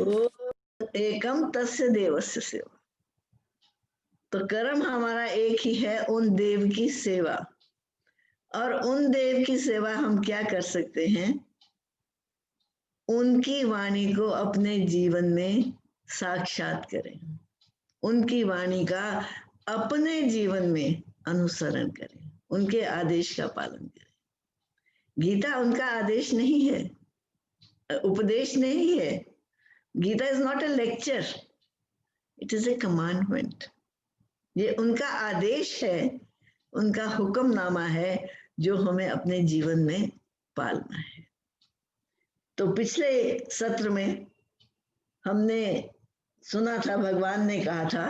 ओ एकम तस्य देवस्य सेवा। तो कर्म हमारा एक ही है, उन देव की सेवा। और उन देव की सेवा हम क्या कर सकते हैं? उनकी वाणी को अपने जीवन में साक्षात करें, उनकी वाणी का अपने जीवन में अनुसरण करें, उनके आदेश का पालन करें। गीता उनका आदेश नहीं है, उपदेश नहीं है। Gita is not a lecture, it is a commandment. ये उनका आदेश है, उनका हुक्मनामा है, जो हमें अपने जीवन में पालना है। तो पिछले सत्र में हमने सुना था, भगवान ने कहा था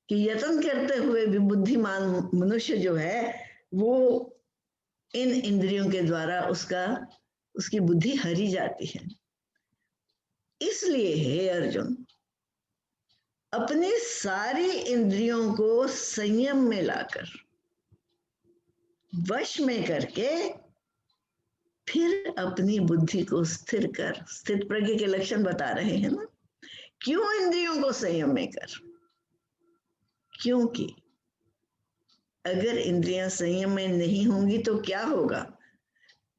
कि यत्न करते हुए भी बुद्धिमान मनुष्य जो है वो इन इंद्रियों के द्वारा उसकी बुद्धि हरी जाती है। इसलिए हे अर्जुन, अपनी सारी इंद्रियों को संयम में लाकर, वश में करके, फिर अपनी बुद्धि को स्थिर कर। स्थित प्रज्ञ के लक्षण बता रहे हैं ना। क्यों इंद्रियों को संयम में कर? क्योंकि अगर इंद्रियां संयम में नहीं होंगी तो क्या होगा?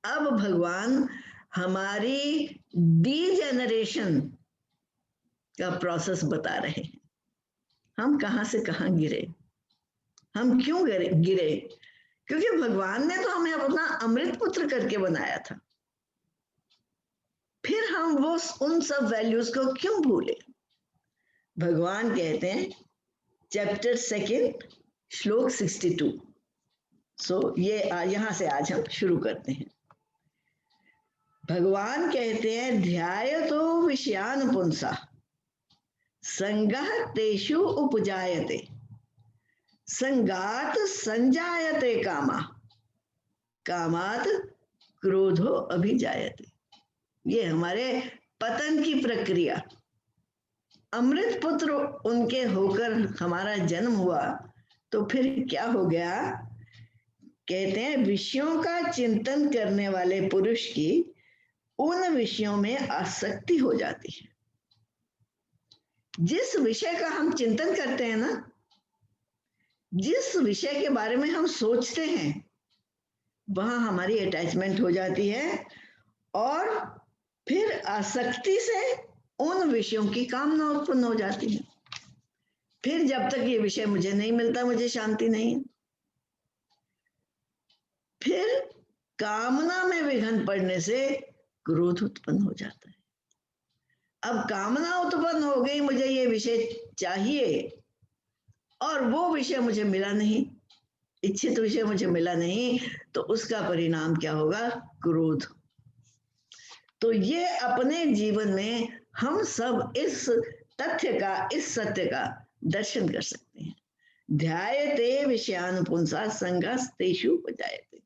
अब भगवान हमारी डीजेनरेशन का प्रोसेस बता रहे हैं। हम कहां से कहां गिरे, हम क्यों गिरे? क्योंकि भगवान ने तो हमें अपना अमृत पुत्र करके बनाया था। फिर हम वो उन सब वैल्यूज को क्यों भूले? भगवान कहते हैं, चैप्टर 2 श्लोक 62। ये यहां से आज हम शुरू करते हैं। भगवान कहते हैं, ध्यायतो विषयान पुंसा संगः तेषु उपजायते संगात संजायते कामा कामात क्रोधो अभिजायते। ये हमारे पतन की प्रक्रिया। अमृत पुत्र उनके होकर हमारा जन्म हुआ तो फिर क्या हो गया? कहते हैं, विषयों का चिंतन करने वाले पुरुष की उन विषयों में आसक्ति हो जाती है। जिस विषय का हम चिंतन करते हैं ना, जिस विषय के बारे में हम सोचते हैं, वहां हमारी अटैचमेंट हो जाती है और फिर आसक्ति से उन विषयों की कामना उत्पन्न हो जाती है। फिर जब तक ये विषय मुझे नहीं मिलता, मुझे शांति नहीं है। फिर कामना में विघ्न पड़ने से क्रोध उत्पन्न हो जाता है। अब कामना उत्पन्न हो गई, मुझे ये विषय चाहिए और वो विषय मुझे मिला नहीं, इच्छित विषय मुझे मिला नहीं, तो उसका परिणाम क्या होगा? क्रोध। तो ये अपने जीवन में हम सब इस तथ्य का, इस सत्य का दर्शन कर सकते हैं। ध्यायते विषयान पुंसा संगस्तेषु उपजायते।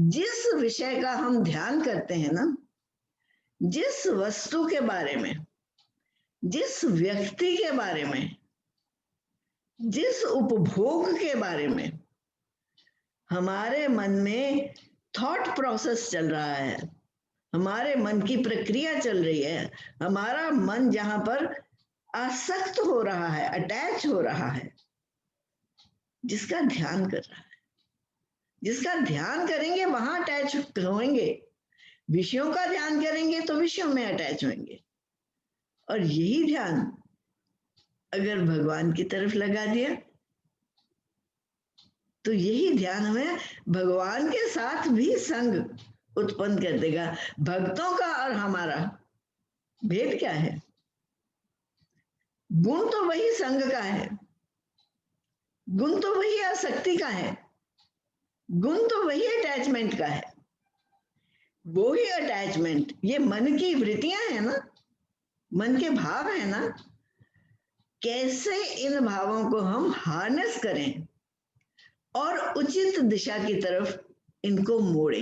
जिस विषय का हम ध्यान करते हैं ना, जिस वस्तु के बारे में, जिस व्यक्ति के बारे में, जिस उपभोग के बारे में हमारे मन में थॉट प्रोसेस चल रहा है, हमारे मन की प्रक्रिया चल रही है, हमारा मन जहां पर आसक्त हो रहा है, अटैच हो रहा है, जिसका ध्यान कर रहा है, जिसका ध्यान करेंगे वहां अटैच होंगे। विषयों का ध्यान करेंगे तो विषयों में अटैच होंगे। और यही ध्यान अगर भगवान की तरफ लगा दिया तो यही ध्यान हमें भगवान के साथ भी संग उत्पन्न कर देगा। भक्तों का और हमारा भेद क्या है? गुण तो वही संग का है, गुण तो वही आसक्ति का है, गुण तो वही अटैचमेंट का है। वो ही अटैचमेंट, ये मन की वृत्तियां है ना, मन के भाव है ना। कैसे इन भावों को हम हार्नेस करें और उचित दिशा की तरफ इनको मोड़े।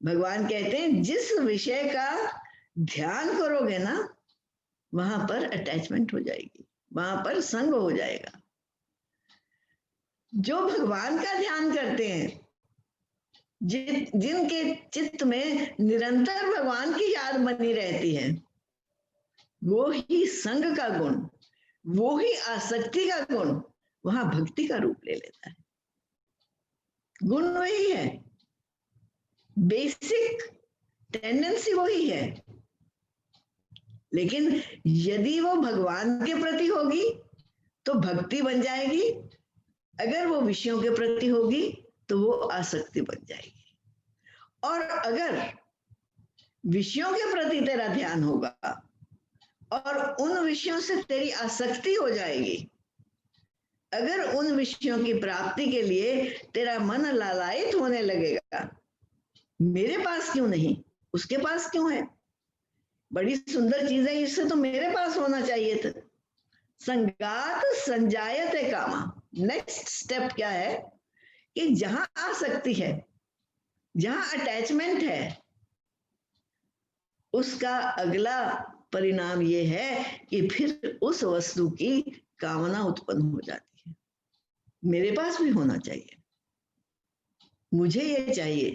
भगवान कहते हैं, जिस विषय का ध्यान करोगे ना, वहां पर अटैचमेंट हो जाएगी, वहां पर संग हो जाएगा। जो भगवान का ध्यान करते हैं, जिनके चित्त में निरंतर भगवान की याद बनी रहती है, वो ही संग का गुण, वो ही आसक्ति का गुण वहां भक्ति का रूप ले लेता है। गुण वही है, बेसिक टेंडेंसी वही है, लेकिन यदि वो भगवान के प्रति होगी तो भक्ति बन जाएगी, अगर वो विषयों के प्रति होगी तो वो आसक्ति बन जाएगी। और अगर विषयों के प्रति तेरा ध्यान होगा और उन विषयों से तेरी आसक्ति हो जाएगी, अगर उन विषयों की प्राप्ति के लिए तेरा मन लालायित होने लगेगा, मेरे पास क्यों नहीं, उसके पास क्यों है, बड़ी सुंदर चीज है, इससे तो मेरे पास होना चाहिए था। संगात संजायते कामा। नेक्स्ट स्टेप क्या है कि जहां आसक्ति है, जहां अटैचमेंट है, उसका अगला परिणाम ये है कि फिर उस वस्तु की कामना उत्पन्न हो जाती है। मेरे पास भी होना चाहिए, मुझे ये चाहिए।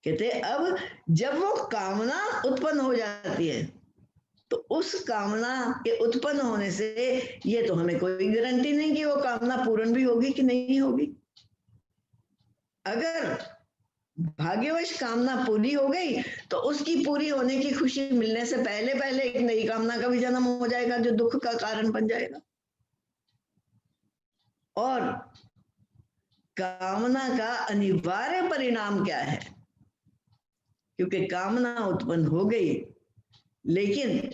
कहते अब जब वो कामना उत्पन्न हो जाती है तो उस कामना के उत्पन्न होने से ये तो हमें कोई गारंटी नहीं कि वो कामना पूर्ण भी होगी कि नहीं होगी। अगर भाग्यवश कामना पूरी हो गई तो उसकी पूरी होने की खुशी मिलने से पहले पहले एक नई कामना का भी जन्म हो जाएगा जो दुख का कारण बन जाएगा। और कामना का अनिवार्य परिणाम क्या है, क्योंकि कामना उत्पन्न हो गई लेकिन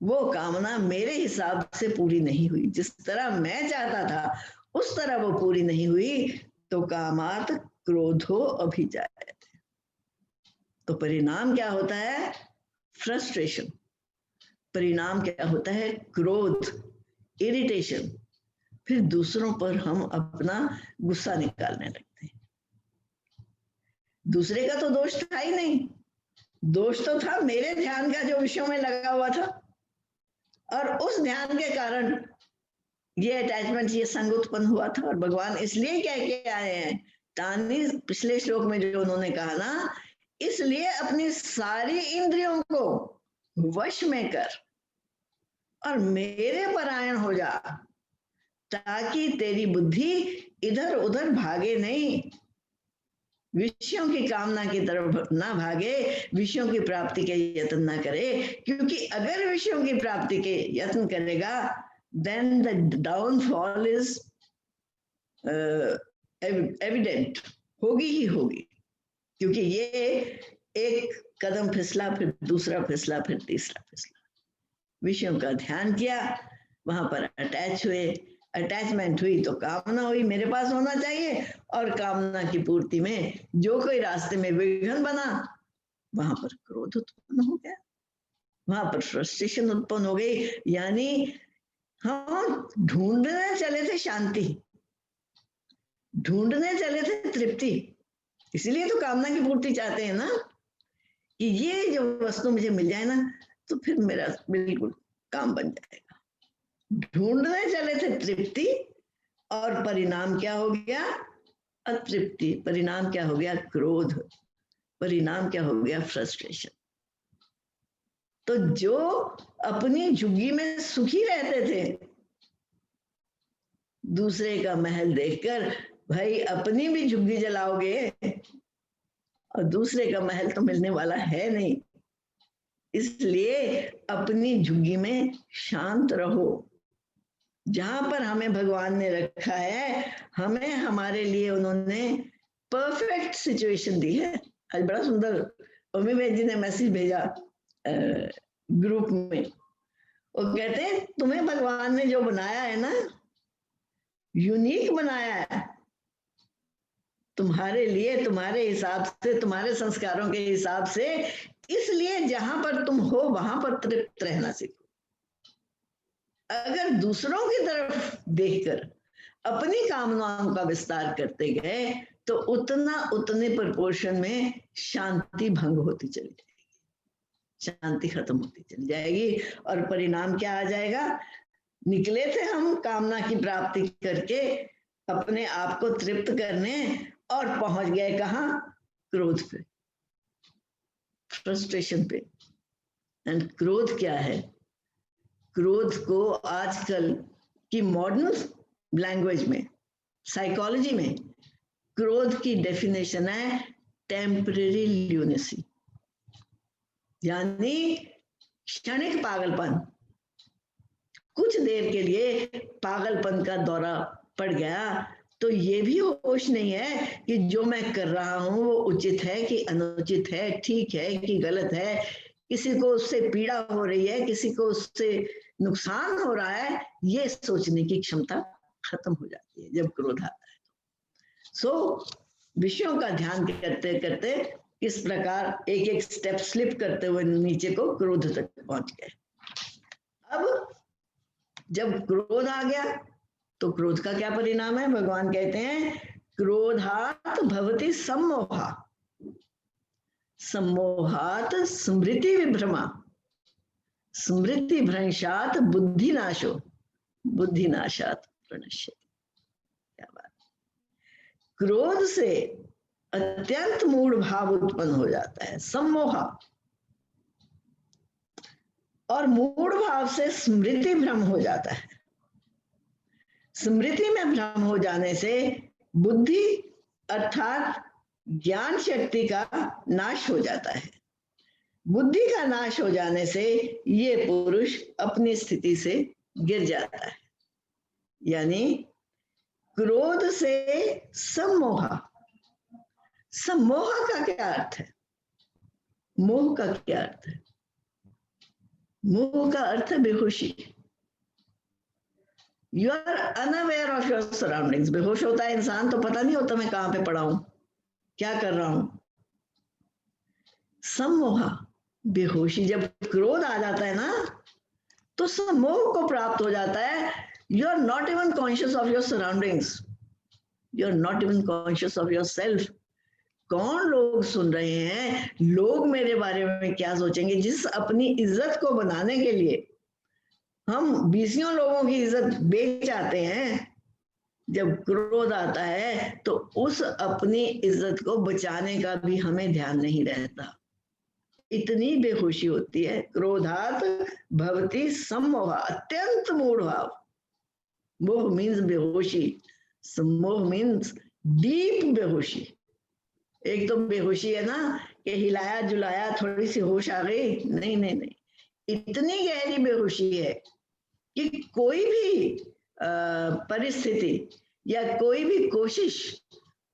वो कामना मेरे हिसाब से पूरी नहीं हुई, जिस तरह मैं चाहता था उस तरह वो पूरी नहीं हुई, तो कामात क्रोधो अभिजायते। तो परिणाम क्या होता है, फ्रस्ट्रेशन। परिणाम क्या होता है, क्रोध, इरिटेशन। फिर दूसरों पर हम अपना गुस्सा निकालने लगते हैं। दूसरे का तो दोष था ही नहीं, दोष तो था मेरे ध्यान का जो विषयों में लगा हुआ था, और उस ध्यान के कारण ये अटैचमेंट, ये संग उत्पन्न हुआ था। और भगवान इसलिए कह के आए हैं, तानी पिछले श्लोक में जो उन्होंने कहा ना, इसलिए अपनी सारी इंद्रियों को वश में कर और मेरे परायण हो जा, ताकि तेरी बुद्धि इधर उधर भागे नहीं, विषयों की कामना की तरफ ना भागे, विषयों की प्राप्ति के यत्न ना करे। क्योंकि अगर विषयों की प्राप्ति के यत्न करेगा then the downfall is evident, होगी ही होगी। क्योंकि ये एक कदम फिसला, फिर दूसरा फिसला, फिर तीसरा फिसला, विषयों का ध्यान किया, वहां पर अटैच हुए, अटैचमेंट हुई तो कामना हुई, मेरे पास होना चाहिए, और कामना की पूर्ति में जो कोई रास्ते में विघ्न बना, वहां पर क्रोध उत्पन्न हो गया, वहां पर फ्रस्ट्रेशन उत्पन्न हो गई। यानी हम ढूंढने चले थे शांति, ढूंढने चले थे तृप्ति, इसलिए तो कामना की पूर्ति चाहते हैं ना, कि ये जो वस्तु मुझे मिल जाए ना तो फिर मेरा बिल्कुल काम बन जाएगा। ढूंढने चले थे तृप्ति और परिणाम क्या हो गया, अतृप्ति। परिणाम क्या हो गया, क्रोध। परिणाम क्या हो गया, फ्रस्ट्रेशन। तो जो अपनी झुग्गी में सुखी रहते थे, दूसरे का महल देखकर भाई अपनी भी झुग्गी जलाओगे, और दूसरे का महल तो मिलने वाला है नहीं, इसलिए अपनी झुग्गी में शांत रहो। जहां पर हमें भगवान ने रखा है, हमें हमारे लिए उन्होंने परफेक्ट सिचुएशन दी है। आज बड़ा सुंदर अमित जी ने मैसेज भेजा ग्रुप में, वो कहते हैं तुम्हें भगवान ने जो बनाया है ना, यूनिक बनाया है तुम्हारे लिए, तुम्हारे हिसाब से, तुम्हारे संस्कारों के हिसाब से, इसलिए जहां पर तुम हो वहां पर तृप्त रहना सीखो। अगर दूसरों की तरफ देखकर अपनी कामनाओं का विस्तार करते गए तो उतने प्रोपोर्शन में शांति भंग होती चली जाएगी, शांति खत्म होती चली जाएगी। और परिणाम क्या आ जाएगा, निकले थे हम कामना की प्राप्ति करके अपने आप को तृप्त करने, और पहुंच गए कहां, क्रोध पे, फ्रस्ट्रेशन पे। एंड क्रोध क्या है? क्रोध को आजकल की मॉडर्न लैंग्वेज में, साइकोलॉजी में, क्रोध की डेफिनेशन है टेम्पररी ल्यूनेसी, यानी क्षणिक पागलपन। कुछ देर के लिए पागलपन का दौरा पड़ गया तो ये भी होश नहीं है कि जो मैं कर रहा हूं वो उचित है कि अनुचित है, ठीक है कि गलत है, किसी को उससे पीड़ा हो रही है, किसी को उससे नुकसान हो रहा है, ये सोचने की क्षमता खत्म हो जाती है जब क्रोध आता है। सो विषयों का ध्यान करते करते इस प्रकार एक एक स्टेप स्लिप करते हुए नीचे को क्रोध तक पहुंच गए। अब जब क्रोध आ गया तो क्रोध का क्या परिणाम है? भगवान कहते हैं क्रोधात भवति सम्मोहा, सम्मोहात स्मृति विभ्रमा, स्मृति भ्रंशात बुद्धिनाशो, बुद्धिनाशात प्रणश्यति। क्या बात! क्रोध से अत्यंत मूढ़ भाव उत्पन्न हो जाता है, सम्मोहा, और मूढ़ भाव से स्मृति भ्रम हो जाता है। स्मृति में भ्रम हो जाने से बुद्धि अर्थात ज्ञान शक्ति का नाश हो जाता है। बुद्धि का नाश हो जाने से ये पुरुष अपनी स्थिति से गिर जाता है। यानी क्रोध से सम्मोहा, सम्मोह का क्या अर्थ है? मोह का क्या अर्थ है? मोह का अर्थ है बेहोशी। You are unaware of your surroundings. बेहोश होता है इंसान तो पता नहीं होता मैं कहां पे पड़ा हूं, क्या कर रहा हूं। सम्मोहा, बेहोशी। जब क्रोध आ जाता है ना तो सम्मोह को प्राप्त हो जाता है। You are not even conscious of your surroundings, you are not even conscious of yourself. कौन लोग सुन रहे हैं, लोग मेरे बारे में क्या सोचेंगे। जिस अपनी इज्जत को बनाने के लिए हम बीसियों लोगों की इज्जत बेच आते हैं, जब क्रोध आता है तो उस अपनी इज्जत को बचाने का भी हमें ध्यान नहीं रहता। इतनी बेहोशी होती है। क्रोधात भवति सम्मोह, अत्यंत मूढ़ भाव। मोह मीन्स बेहोशी, सम्मोह मीन्स डीप बेहोशी। एक तो बेहोशी है ना कि हिलाया जुलाया थोड़ी सी होश आ गई, नहीं नहीं नहीं, इतनी गहरी बेहोशी है कि कोई भी परिस्थिति या कोई भी कोशिश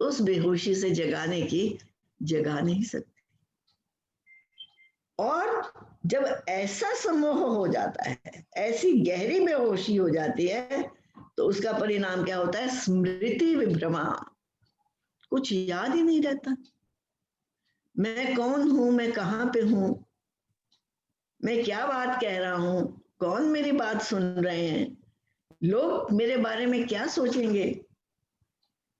उस बेहोशी से जगाने की जगा नहीं सकती। और जब ऐसा सम्मोह हो जाता है, ऐसी गहरी बेहोशी हो जाती है, तो उसका परिणाम क्या होता है? स्मृति विभ्रमा। कुछ याद ही नहीं रहता। मैं कौन हूं, मैं कहां पे हूं, मैं क्या बात कह रहा हूं, कौन मेरी बात सुन रहे हैं, लोग मेरे बारे में क्या सोचेंगे।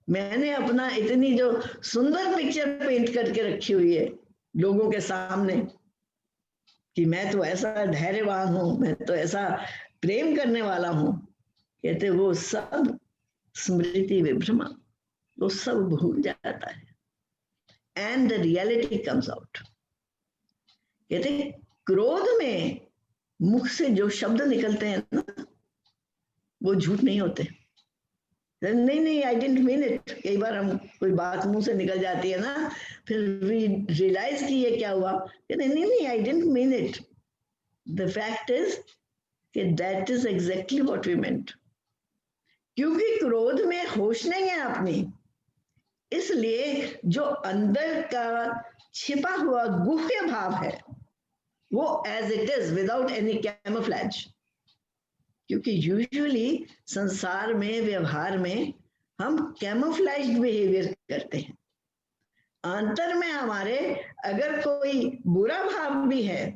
मैंने अपना इतनी जो सुंदर पिक्चर पेंट करके रखी हुई है लोगों के सामने कि मैं तो ऐसा धैर्यवान हूं, मैं तो ऐसा प्रेम करने वाला हूं, कहते वो सब स्मृति विभ्रमा, वो सब भूल जाता है। And the reality comes out. कहते क्रोध में मुख से जो शब्द निकलते हैं ना वो झूठ नहीं होते। नहीं नहीं, आई डिडंट मीन इट। कई बार हम कोई बात मुंह से निकल जाती है ना, फिर रियलाइज की ये क्या हुआ, नहीं नहीं नहीं, I didn't mean it. The fact is कि that is exactly what we meant. क्योंकि क्रोध में होश नहीं है अपनी, इसलिए जो अंदर का छिपा हुआ गुह्य भाव है वो as it is without any camouflage. क्योंकि यूजुअली संसार में, व्यवहार में हम कैमोफ्लेज्ड बिहेवियर करते हैं। अंतर में हमारे अगर कोई बुरा भाव भी है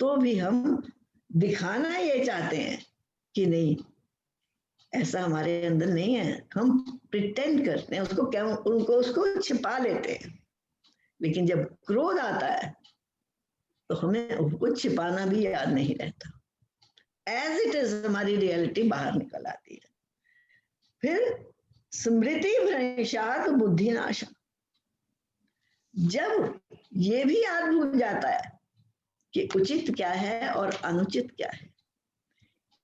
तो भी हम दिखाना ये चाहते हैं कि नहीं, ऐसा हमारे अंदर नहीं है, हम प्रिटेंड करते हैं उसको, क्या उनको उसको छिपा लेते हैं। लेकिन जब क्रोध आता है तो हमें उसको छिपाना भी याद नहीं रहता। एज इट इज हमारी रियलिटी बाहर निकल आती है। फिर स्मृति भ्रंशात बुद्धिनाशा, जब ये भी याद भूल जाता है कि उचित क्या है और अनुचित क्या है,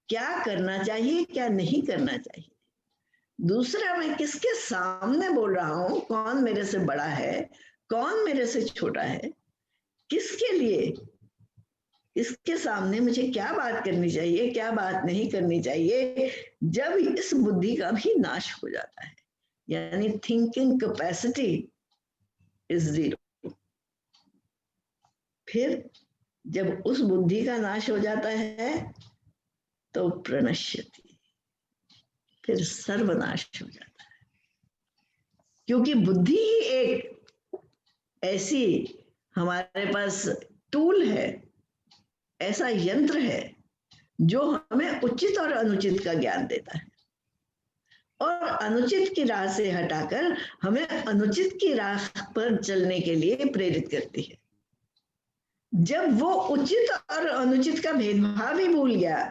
क्या करना चाहिए क्या नहीं करना चाहिए। दूसरा, मैं किसके सामने बोल रहा हूं, कौन मेरे से बड़ा है, कौन मेरे से छोटा है, किसके लिए, इसके सामने मुझे क्या बात करनी चाहिए क्या बात नहीं करनी चाहिए। जब इस बुद्धि का भी नाश हो जाता है, यानी थिंकिंग कैपेसिटी इज जीरो, फिर जब उस बुद्धि का नाश हो जाता है तो प्रणश्यति, फिर सर्वनाश हो जाता है। क्योंकि बुद्धि ही एक ऐसी हमारे पास टूल है, ऐसा यंत्र है जो हमें उचित और अनुचित का ज्ञान देता है और अनुचित की राह से हटाकर हमें अनुचित की राह पर चलने के लिए प्रेरित करती है। जब वो उचित और अनुचित का भेदभाव ही भूल गया,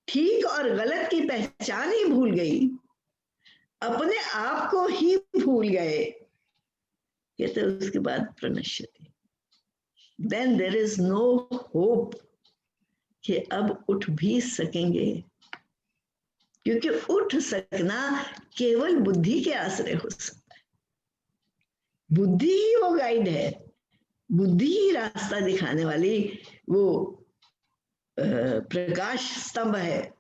ठीक और गलत की पहचान ही भूल गई, अपने आप को ही भूल गए, कहते उसके बाद प्रणश्यति, then there is no hope कि अब उठ भी सकेंगे। क्योंकि उठ सकना केवल बुद्धि के आश्रय हो सकता है। बुद्धि ही वो गाइड है, बुद्धि ही रास्ता दिखाने वाली वो प्रकाश स्तंभ है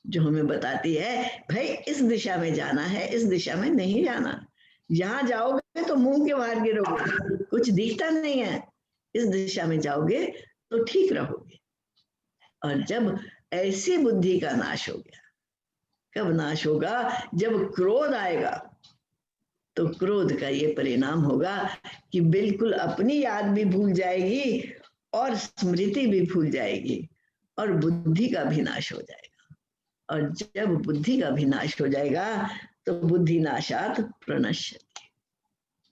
जो हमें बताती है भाई इस दिशा में जाना है, इस दिशा में नहीं जाना। यहां जाओगे तो मुंह के बाहर गिरोगे, कुछ दिखता नहीं है, इस दिशा में जाओगे तो ठीक रहोगे। और जब ऐसी बुद्धि का नाश हो गया, कब नाश होगा, जब क्रोध आएगा, तो क्रोध का ये परिणाम होगा कि बिल्कुल अपनी याद भी भूल जाएगी और स्मृति भी भूल जाएगी और बुद्धि का भी नाश हो जाएगा। और जब बुद्धि का भी नाश हो जाएगा तो बुद्धि नाशात प्रणश्यति,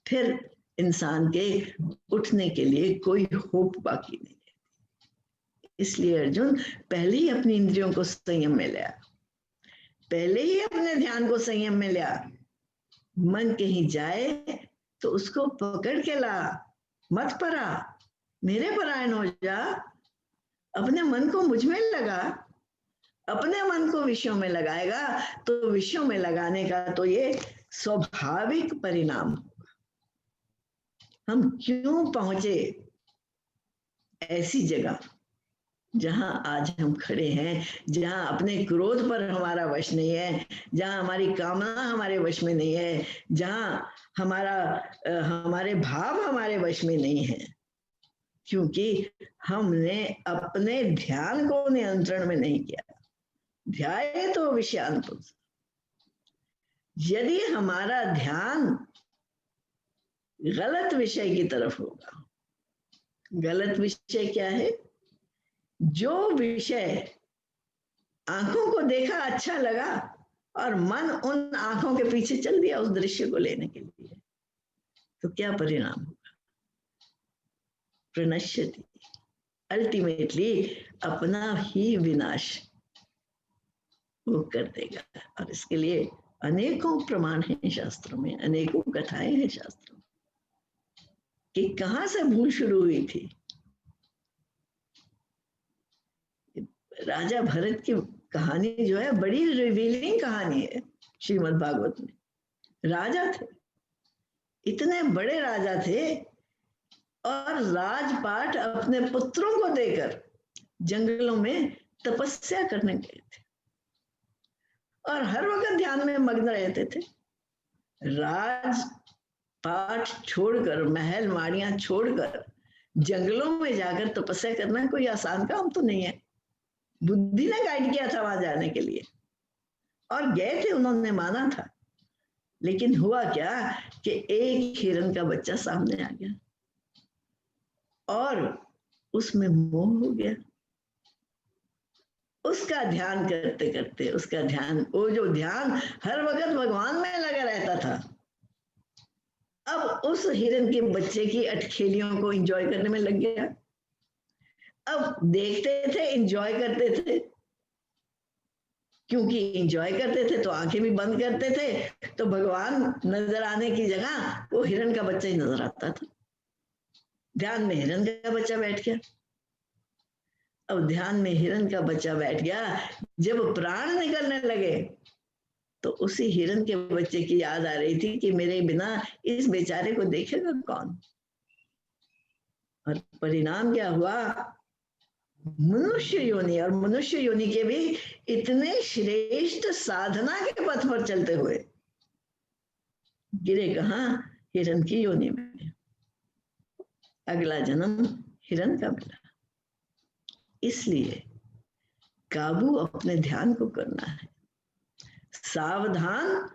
फिर इंसान के उठने के लिए कोई होप बाकी नहीं है। इसलिए अर्जुन पहले ही अपनी इंद्रियों को संयम में लिया, पहले ही अपने ध्यान को संयम में लिया। मन कहीं जाए तो उसको पकड़ के ला, मत परा, मेरे परायण हो जा, अपने मन को मुझ में लगा। अपने मन को विषयों में लगाएगा तो विषयों में लगाने का तो ये स्वाभाविक परिणाम होगा। हम क्यों पहुंचे ऐसी जगह जहां आज हम खड़े हैं, जहां अपने क्रोध पर हमारा वश नहीं है, जहां हमारी कामना हमारे वश में नहीं है, जहां हमारे भाव हमारे वश में नहीं है, क्योंकि हमने अपने ध्यान को नियंत्रण में नहीं किया। ध्याये तो विषयान पुंसः, यदि हमारा ध्यान गलत विषय की तरफ होगा, गलत विषय क्या है, जो विषय आंखों को देखा अच्छा लगा और मन उन आंखों के पीछे चल दिया उस दृश्य को लेने के लिए, तो क्या परिणाम होगा, प्रणश्यति, अल्टीमेटली अपना ही विनाश वो कर देगा। और इसके लिए अनेकों प्रमाण हैं शास्त्रों में, अनेकों कथाएं हैं शास्त्रों में कि कहां से भूल शुरू हुई थी। राजा भरत की कहानी जो है बड़ी रिवीलिंग कहानी है श्रीमद् भागवत में। राजा थे, इतने बड़े राजा थे और राजपाट अपने पुत्रों को देकर जंगलों में तपस्या करने गए थे और हर वक्त ध्यान में मग्न रहते थे। राजपाट छोड़कर, महल माड़ियां छोड़कर जंगलों में जाकर तपस्या करना कोई आसान काम तो नहीं है। बुद्धि ने गाइड किया था वहां जाने के लिए और गए थे, उन्होंने माना था। लेकिन हुआ क्या कि एक हिरण का बच्चा सामने आ गया और उसमें मोह हो गया। उसका ध्यान करते करते, उसका ध्यान, वो जो ध्यान हर वक्त भगवान में लगा रहता था, अब उस हिरण के बच्चे की अटखेलियों को एंजॉय करने में लग गया। अब देखते थे, एंजॉय करते थे, क्योंकि एंजॉय करते थे तो आंखें भी बंद करते थे, तो भगवान नजर आने की जगह वो हिरण का बच्चा ही नजर आता था। ध्यान में हिरण का बच्चा बैठ गया। अब ध्यान में हिरण का बच्चा बैठ गया, जब प्राण निकलने लगे तो उसी हिरण के बच्चे की याद आ रही थी कि मेरे बिना इस बेचारे को देखेगा कौन। और परिणाम क्या हुआ, मनुष्य योनि, और मनुष्य योनि के भी इतने श्रेष्ठ साधना के पथ पर चलते हुए गिरे कहाँ, हिरण की योनि में। अगला जन्म हिरण का मिला। इसलिए काबू अपने ध्यान को करना है, सावधान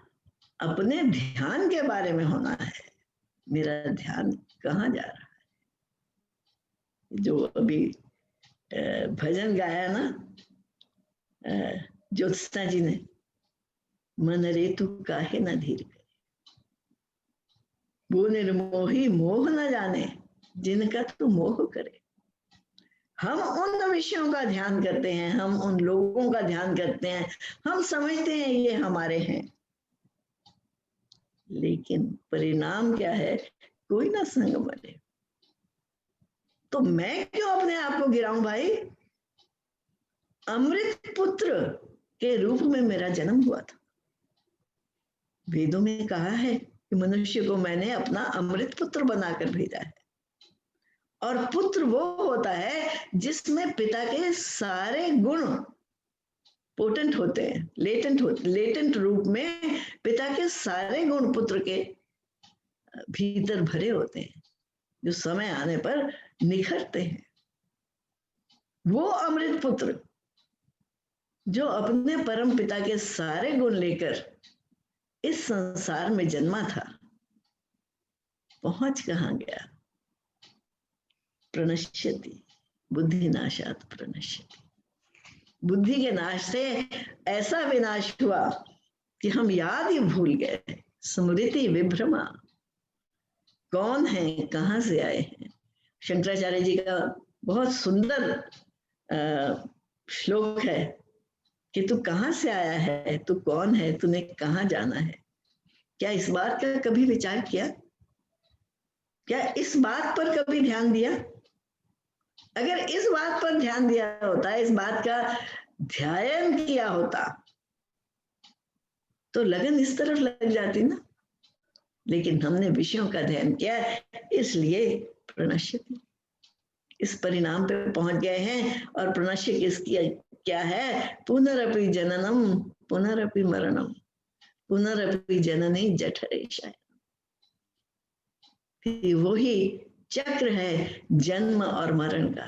अपने ध्यान के बारे में होना है। मेरा ध्यान कहाँ जा रहा है। जो अभी भजन गाया ना ज्योत्सना जी ने, मन रे तू काहे न धीर करे, वो निर्मोही मोह न जाने, जिनका तू मोह करे। हम उन विषयों का ध्यान करते हैं, हम उन लोगों का ध्यान करते हैं, हम समझते हैं ये हमारे हैं, लेकिन परिणाम क्या है, कोई ना संग मरे। तो मैं क्यों अपने आप को गिराऊं भाई। अमृत पुत्र के रूप में मेरा जन्म हुआ था। वेदों में कहा है कि मनुष्य को मैंने अपना अमृत पुत्र बनाकर भेजा है। और पुत्र वो होता है जिसमें पिता के सारे गुण पोटेंट होते हैं, लेटेंट रूप में पिता के सारे गुण पुत्र के भीतर भरे होते हैं, जो समय आने पर निखरते हैं। वो अमृत पुत्र जो अपने परम पिता के सारे गुण लेकर इस संसार में जन्मा था, पहुंच कहां गया, प्रणश्यति बुद्धिनाशात प्रणश्यति। बुद्धि के नाश से ऐसा विनाश हुआ कि हम याद ही भूल गए। स्मृति विभ्रमा, कौन है, कहां से आए हैं। शंकराचार्य जी का बहुत सुंदर श्लोक है कि तू कहां से आया है, तू कौन है, तूने कहां जाना है। क्या इस बात का कभी विचार किया? क्या इस बात पर कभी ध्यान दिया? अगर इस बात पर ध्यान दिया होता, इस बात का ध्यान किया होता, तो लगन इस तरफ लग जाती ना। लेकिन हमने विषयों का ध्यान किया, इसलिए प्रणश्यति इस परिणाम पे पहुंच गए हैं। और प्रणश्य किसकी क्या है, पुनरपि जननम पुनरपि मरणम पुनरपि जननी जठरेशय। वही चक्र है जन्म और मरण का,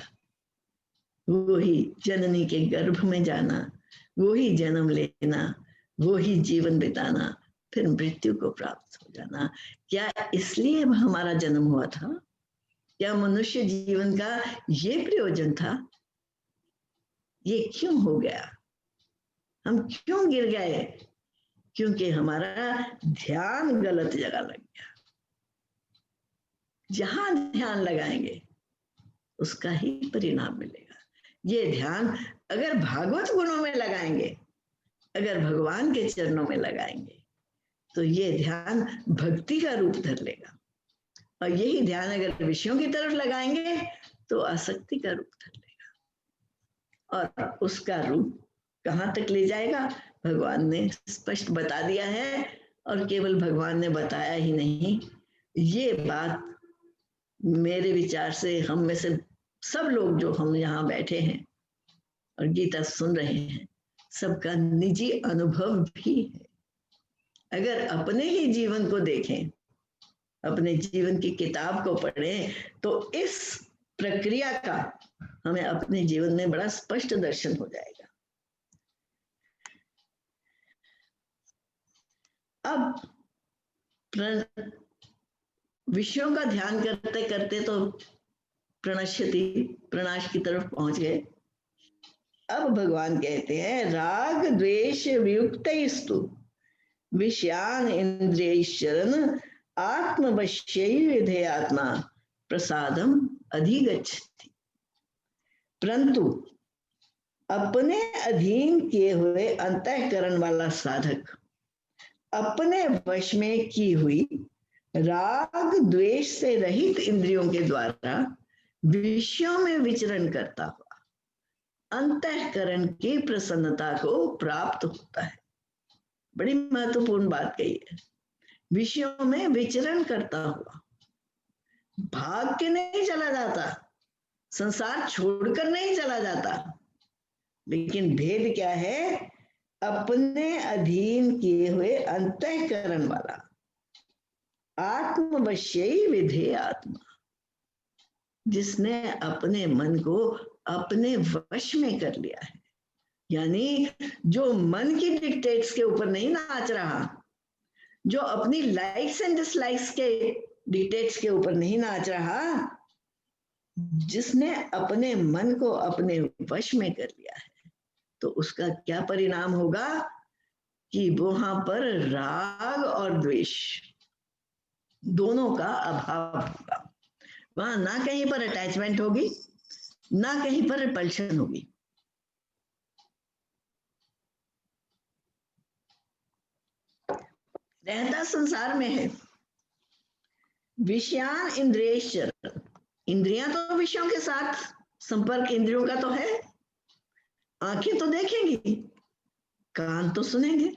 वही जननी के गर्भ में जाना, वही जन्म लेना, वही जीवन बिताना, फिर मृत्यु को प्राप्त हो जाना। क्या इसलिए हमारा जन्म हुआ था? क्या मनुष्य जीवन का ये प्रयोजन था? ये क्यों हो गया? हम क्यों गिर गए? क्योंकि हमारा ध्यान गलत जगह लग गया। जहां ध्यान लगाएंगे उसका ही परिणाम मिलेगा। ये ध्यान अगर भागवत गुणों में लगाएंगे, अगर भगवान के चरणों में लगाएंगे, तो ये ध्यान भक्ति का रूप धर लेगा। और यही ध्यान अगर विषयों की तरफ लगाएंगे तो आसक्ति का रूप धर लेगा। और उसका रूप कहाँ तक ले जाएगा, भगवान ने स्पष्ट बता दिया है। और केवल भगवान ने बताया ही नहीं, ये बात मेरे विचार से हम में से सब लोग जो हम यहाँ बैठे हैं और गीता सुन रहे हैं, सबका निजी अनुभव भी है। अगर अपने ही जीवन को देखें, अपने जीवन की किताब को पढ़ें, तो इस प्रक्रिया का हमें अपने जीवन में बड़ा स्पष्ट दर्शन हो जाएगा। अब विषयों का ध्यान करते करते तो प्रणश्यति प्रणाश की तरफ पहुंच गए। अब भगवान कहते हैं राग द्वेष वियुक्तैस्तु विषयान इंद्रियैश्चरन् आत्मवश्यै विधेयात्मा प्रसादम अधिगच्छति। परंतु अपने अधीन किए हुए अंतःकरण वाला साधक अपने वश में की हुई राग द्वेष से रहित इंद्रियों के द्वारा विषयों में विचरण करता हुआ अंतःकरण की प्रसन्नता को प्राप्त होता है। बड़ी महत्वपूर्ण बात कही है। विषयों में विचरण करता हुआ, भाग के नहीं चला जाता, संसार छोड़कर नहीं चला जाता, लेकिन भेद क्या है? अपने अधीन किए हुए अंतःकरण वाला, आत्मवश्यी विधेय आत्मा, जिसने अपने मन को अपने वश में कर लिया है। यानी जो मन की डिक्टेट्स के ऊपर नहीं नाच रहा, जो अपनी लाइक्स एंड डिसलाइक्स के डिक्टेट्स के ऊपर नहीं नाच रहा, जिसने अपने मन को अपने वश में कर लिया है, तो उसका क्या परिणाम होगा कि वहां पर राग और द्वेष दोनों का अभाव होगा। वहां ना कहीं पर अटैचमेंट होगी, ना कहीं पर रिपल्शन होगी। रहता संसार में है। विषयान इंद्रियश्चर, इंद्रियां तो विषयों के साथ संपर्क इंद्रियों का तो है। आंखें तो देखेंगी, कान तो सुनेंगे,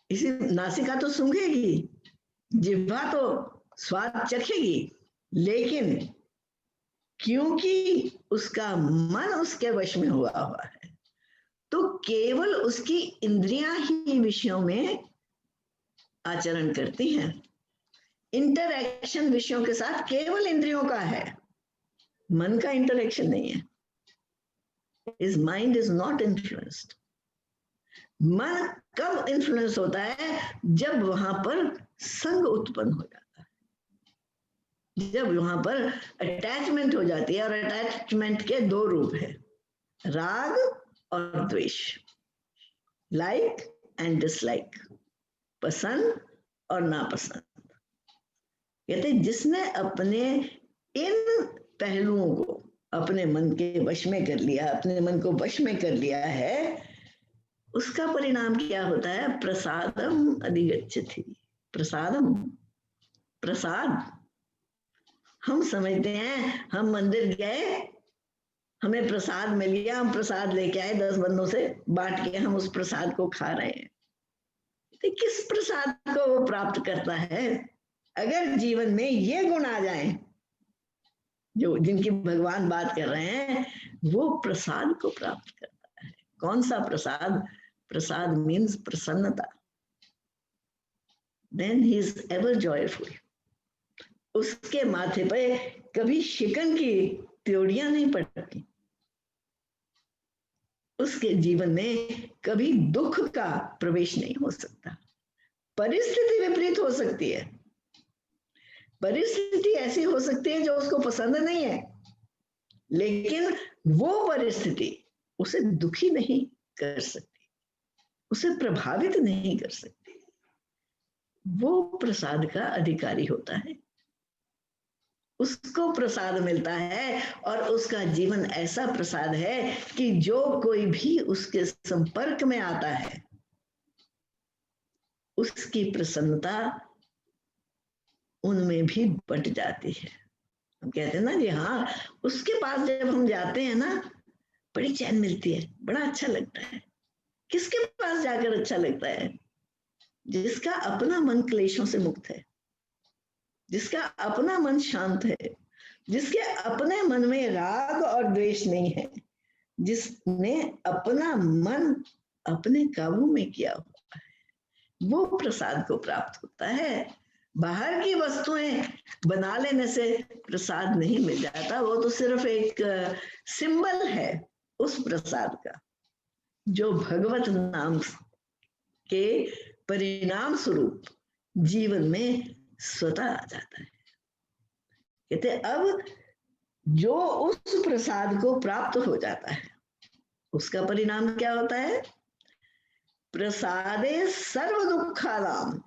इसी नासिका तो सूंघेगी, जिह्वा तो स्वाद चखेगी, लेकिन क्योंकि उसका मन उसके वश में हुआ है, तो केवल उसकी इंद्रियां ही विषयों में आचरण करती हैं। इंटरैक्शन विषयों के साथ केवल इंद्रियों का है, मन का इंटरैक्शन नहीं है। His mind is not influenced. मन कब इन्फ्लुएंस होता है? जब वहां पर संग उत्पन्न हो जाता है, जब वहां पर अटैचमेंट हो जाती है। और अटैचमेंट के दो रूप है, राग और द्वेष, लाइक एंड डिसलाइक, पसंद और नापसंद। कहते जिसने अपने इन पहलुओं को अपने मन के वश में कर लिया, अपने मन को वश में कर लिया है, उसका परिणाम क्या होता है? प्रसादम अधिगच्छति। प्रसादम, प्रसाद। हम समझते हैं हम मंदिर गए, हमें प्रसाद मिल गया, हम प्रसाद लेके आए, 10 बंदों से बांट के हम उस प्रसाद को खा रहे हैं। तो किस प्रसाद को वो प्राप्त करता है? अगर जीवन में ये गुण आ जाए जो जिनकी भगवान बात कर रहे हैं, वो प्रसाद को प्राप्त करता है। कौन सा प्रसाद? प्रसाद मीन्स प्रसन्नता। Then he is ever joyful. उसके माथे पे कभी शिकन की त्योड़ियां नहीं पड़ती, उसके जीवन में कभी दुख का प्रवेश नहीं हो सकता। परिस्थिति विपरीत हो सकती है, परिस्थिति ऐसी हो सकती है जो उसको पसंद नहीं है, लेकिन वो परिस्थिति उसे दुखी नहीं कर सकती, उसे प्रभावित नहीं कर सकती। वो प्रसाद का अधिकारी होता है, उसको प्रसाद मिलता है, और उसका जीवन ऐसा प्रसाद है कि जो कोई भी उसके संपर्क में आता है, उसकी प्रसन्नता उनमें भी बट जाती है। हम कहते हैं ना जी, हाँ, उसके पास जब हम जाते हैं ना, बड़ी चैन मिलती है, बड़ा अच्छा लगता है। किसके पास जाकर अच्छा लगता है? जिसका अपना मन क्लेशों से मुक्त है, जिसका अपना मन शांत है, जिसके अपने मन में राग और द्वेष नहीं है, जिसने अपना मन अपने काबू में किया हुआ है, वो प्रसाद को प्राप्त होता है। बाहर की वस्तुएं बना लेने से प्रसाद नहीं मिल जाता, वो तो सिर्फ एक सिंबल है उस प्रसाद का, जो भगवत नाम के परिणाम स्वरूप जीवन में स्वतः आ जाता है। कहते अब जो उस प्रसाद को प्राप्त हो जाता है, उसका परिणाम क्या होता है? प्रसादे सर्व दुखानाम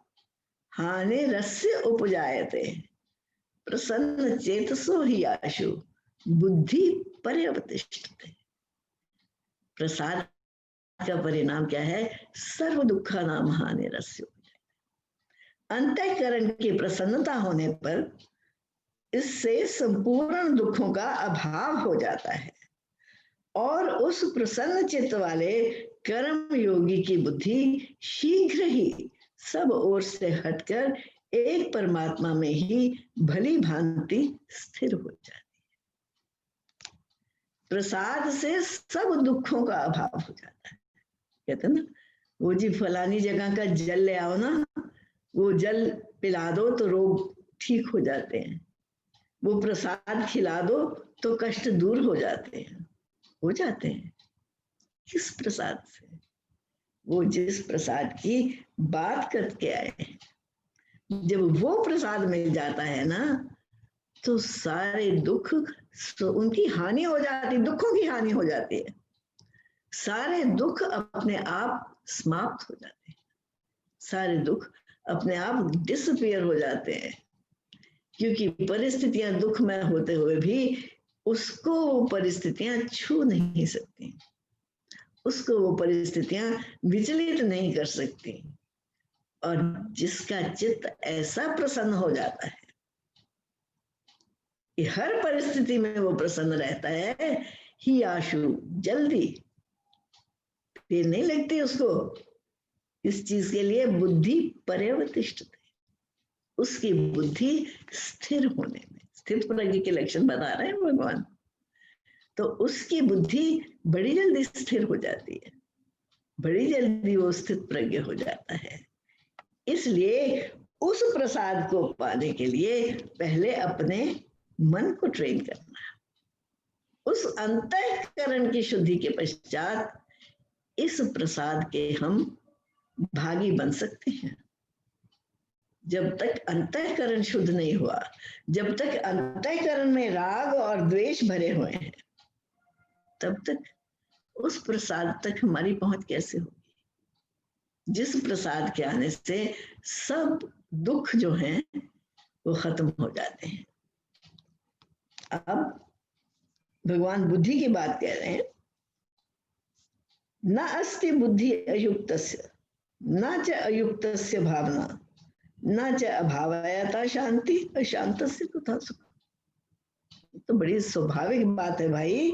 हानि रस्य उपजायते प्रसन्न चेतसो हि आशु बुद्धि पर्यवतिष्ठते। प्रसाद का परिणाम क्या है? सर्व दुखानाम हानि रस्य। अंतःकरण की प्रसन्नता होने पर इससे संपूर्ण दुखों का अभाव हो जाता है, और उस प्रसन्न चित्त वाले कर्म योगी की बुद्धि शीघ्र ही सब ओर से हटकर एक परमात्मा में ही भली भांति स्थिर हो जाती है। प्रसाद से सब दुखों का अभाव हो जाता है। कहते ना, वो जी फलानी जगह का जल ले आओ ना, वो जल पिला दो तो रोग ठीक हो जाते हैं, वो प्रसाद खिला दो तो कष्ट दूर हो जाते हैं। किस प्रसाद से? वो जिस प्रसाद की बात करके आए हैं, जब वो प्रसाद मिल जाता है ना, तो सारे दुख, उनकी हानि हो जाती, दुखों की हानि हो जाती है। सारे दुख अपने आप समाप्त हो जाते हैं, सारे दुख अपने आप डिसअपियर हो जाते हैं, क्योंकि परिस्थितियां दुख में होते हुए भी उसको वो परिस्थितियां छू नहीं सकती, उसको वो परिस्थितियां विचलित नहीं कर सकती। और जिसका चित्त ऐसा प्रसन्न हो जाता है कि हर परिस्थिति में वो प्रसन्न रहता है, ही आशु जल्दी देर नहीं लगती उसको इस चीज के लिए। बुद्धि पर्यवतिष्ठ, उसकी बुद्धि स्थिर होने में, स्थित प्रज्ञ के लक्षण बता रहे हैं भगवान, तो उसकी बुद्धि बड़ी जल्दी स्थिर हो जाती है, बड़ी जल्दी वो स्थित प्रज्ञ हो जाता है। इसलिए उस प्रसाद को पाने के लिए पहले अपने मन को ट्रेन करना है। उस अंतःकरण की शुद्धि के पश्चात इस प्रसाद के हम भागी बन सकते हैं। जब तक अंतःकरण शुद्ध नहीं हुआ, जब तक अंतःकरण में राग और द्वेष भरे हुए हैं, तब तक उस प्रसाद तक हमारी पहुंच कैसे होगी? जिस प्रसाद के आने से सब दुख जो हैं वो खत्म हो जाते हैं। अब भगवान बुद्धि की बात कह रहे हैं, न अस्ति बुद्धि अयुक्तस्य न च अयुक्तस्य भावना न च अभावयता शांति अशांतस्य कुतः सुख। तो बड़ी स्वाभाविक बात है भाई,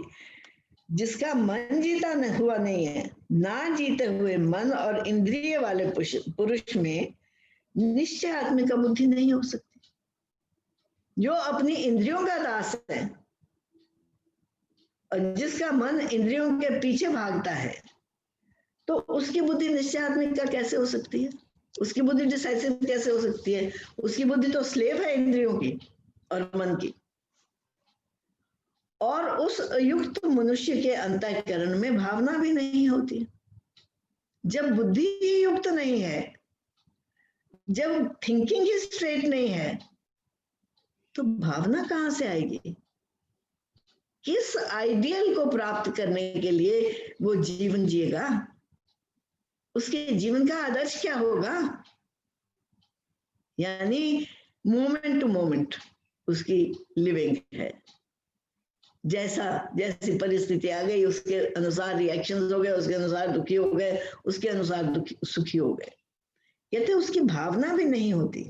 जिसका मन जीता हुआ नहीं है, ना जीते हुए मन और इंद्रिय वाले पुरुष में निश्चय आत्मिका बुद्धि नहीं हो सकती। जो अपनी इंद्रियों का दास है और जिसका मन इंद्रियों के पीछे भागता है, तो उसकी बुद्धि निश्चयात्मिका कैसे हो सकती है? उसकी बुद्धि डिसाइसिव कैसे हो सकती है? उसकी बुद्धि तो स्लेव है इंद्रियों की और मन की। और उस युक्त मनुष्य के अंतःकरण में भावना भी नहीं होती। जब बुद्धि ही युक्त नहीं है, जब थिंकिंग ही स्ट्रेट नहीं है, तो भावना कहां से आएगी? किस आइडियल को प्राप्त करने के लिए वो जीवन जिएगा? उसके जीवन का आदर्श क्या होगा? यानी मोमेंट टू मोमेंट उसकी लिविंग है। जैसी परिस्थिति आ गई उसके अनुसार रिएक्शंस हो गए, उसके अनुसार दुखी हो गए, उसके अनुसार सुखी हो गए। कहते उसकी भावना भी नहीं होती।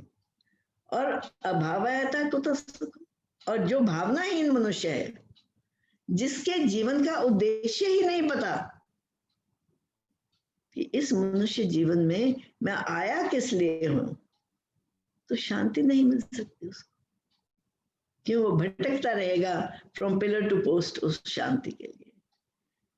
और अभावयता को तो सुख। और जो भावनाहीन मनुष्य है, जिसके जीवन का उद्देश्य ही नहीं पता कि इस मनुष्य जीवन में मैं आया किस लिए हूं, तो शांति नहीं मिल सकती उसको। क्यों? वो भटकता रहेगा फ्रॉम पिलर टू पोस्ट उस शांति के लिए।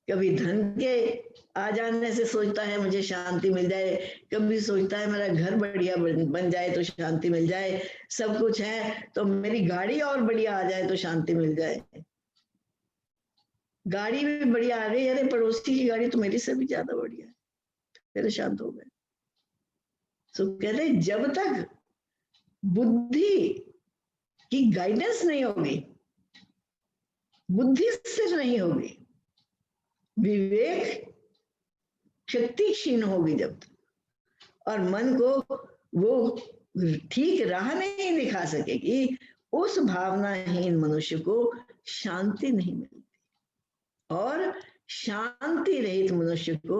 कभी धन के आ जाने से सोचता है मुझे शांति मिल जाए, कभी सोचता है मेरा घर बढ़िया बन जाए तो शांति मिल जाए, सब कुछ है तो मेरी गाड़ी और बढ़िया आ जाए तो शांति मिल जाए। गाड़ी भी बढ़िया आ गई, अरे पड़ोसी की गाड़ी तो मेरी से भी ज्यादा बढ़िया है, फिर शांत हो गए। तो कहते जब तक बुद्धि की गाइडेंस नहीं होगी, बुद्धि स्थिर नहीं होगी, विवेक शक्ति क्षीण होगी जब तक, और मन को वो ठीक राह नहीं दिखा सकेगी, उस भावनाहीन मनुष्य को शांति नहीं मिलती। और शांति रहित मनुष्य को